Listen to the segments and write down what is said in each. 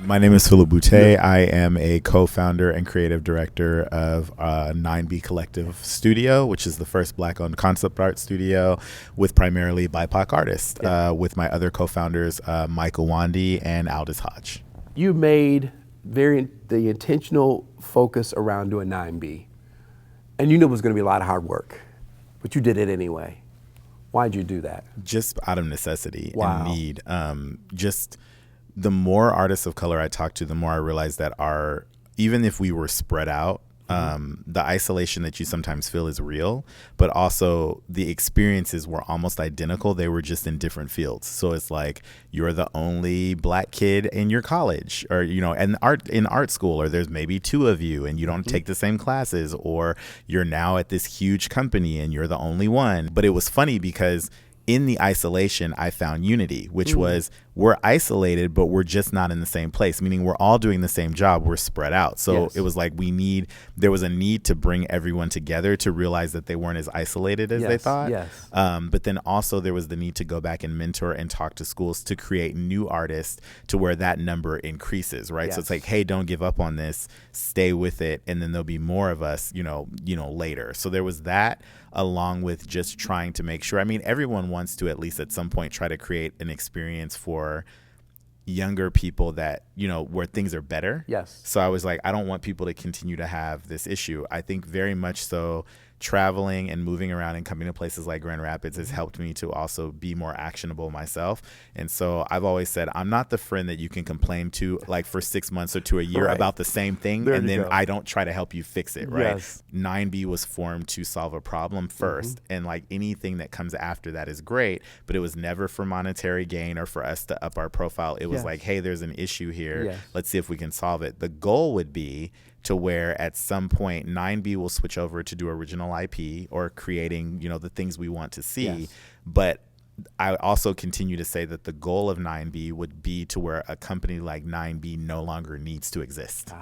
My name is Phillip Boutte. I am a co-founder and creative director of 9B Collective Studio, which is the first Black-owned concept art studio with primarily BIPOC artists, with my other co-founders, Michael Wandy and Aldous Hodge. You made the intentional focus around doing 9B, and you knew it was going to be a lot of hard work, but you did it anyway. Why'd you do that? Just out of necessity Wow. and need. The more artists of color I talk to, the more I realize that even if we were spread out, the isolation that you sometimes feel is real, but also the experiences were almost identical. They were just in different fields. So it's like you're the only Black kid in your college, or in art school, or there's maybe two of you and you don't take the same classes, or you're now at this huge company and you're the only one. But it was funny because in the isolation, I found unity, which was we're isolated, but we're just not in the same place, meaning we're all doing the same job. We're spread out. So it was like there was a need to bring everyone together to realize that they weren't as isolated as they thought. But then also there was the need to go back and mentor and talk to schools to create new artists to where that number increases, right? So it's like, hey, don't give up on this, stay with it, and then there'll be more of us, later. So there was that, along with just trying to make sure, everyone wants to at least at some point try to create an experience for younger people that, where things are better. So I was like, I don't want people to continue to have this issue. I think very much so traveling and moving around and coming to places like Grand Rapids has helped me to also be more actionable myself. And so I've always said, I'm not the friend that you can complain to like for 6 months or to a year about the same thing. And then I don't try to help you fix it, right? 9B was formed to solve a problem first. And like anything that comes after that is great, but it was never for monetary gain or for us to up our profile. It was like, hey, there's an issue here. Let's see if we can solve it. The goal would be to where at some point 9B will switch over to do original IP or creating, the things we want to see. But I also continue to say that the goal of 9B would be to where a company like 9B no longer needs to exist.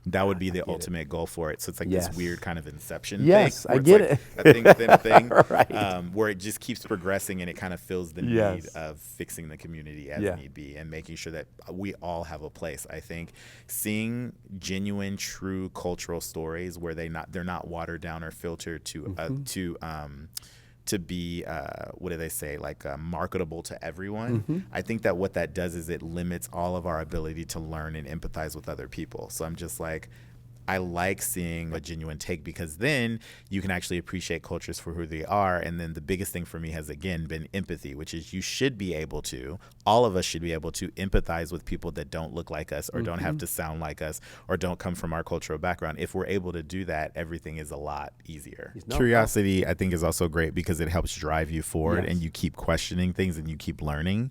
That would be the ultimate goal for it. So it's like this weird kind of Inception thing. I get it. A thing within a thing, where it just keeps progressing and it kind of fills the need of fixing the community as need be and making sure that we all have a place. I think seeing genuine, true cultural stories where they're not watered down or filtered to be what do they say, like marketable to everyone. I think that what that does is it limits all of our ability to learn and empathize with other people. So I'm just like, I like seeing a genuine take, because then you can actually appreciate cultures for who they are. And then the biggest thing for me has, again, been empathy, which is all of us should be able to empathize with people that don't look like us or don't have to sound like us or don't come from our cultural background. If we're able to do that, everything is a lot easier. Curiosity, I think, is also great because it helps drive you forward and you keep questioning things and you keep learning.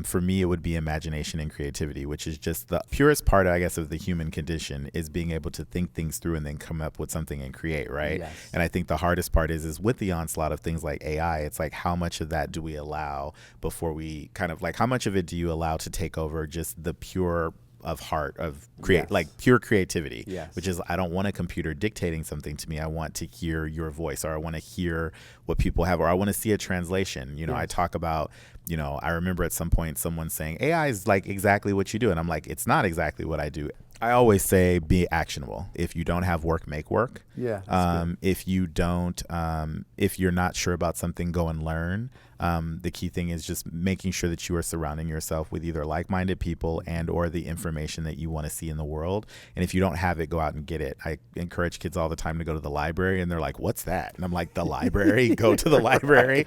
For me, it would be imagination and creativity, which is just the purest part, I guess, of the human condition, is being able to think things through and then come up with something and create, right? And I think the hardest part is with the onslaught of things like AI, it's like, how much of that do we allow before we kind of like, how much of it do you allow to take over just the pure of heart of pure creativity, which is, I don't want a computer dictating something to me. I want to hear your voice, or I want to hear what people have, or I want to see a translation. I talk about, I remember at some point someone saying AI is like exactly what you do. And I'm like, it's not exactly what I do. I always say be actionable. If you don't have work, make work. If you're not sure about something, go and learn. The key thing is just making sure that you are surrounding yourself with either like-minded people and or the information that you want to see in the world. And if you don't have it, go out and get it. I encourage kids all the time to go to the library, and they're like, what's that? And I'm like, the library, go to the library.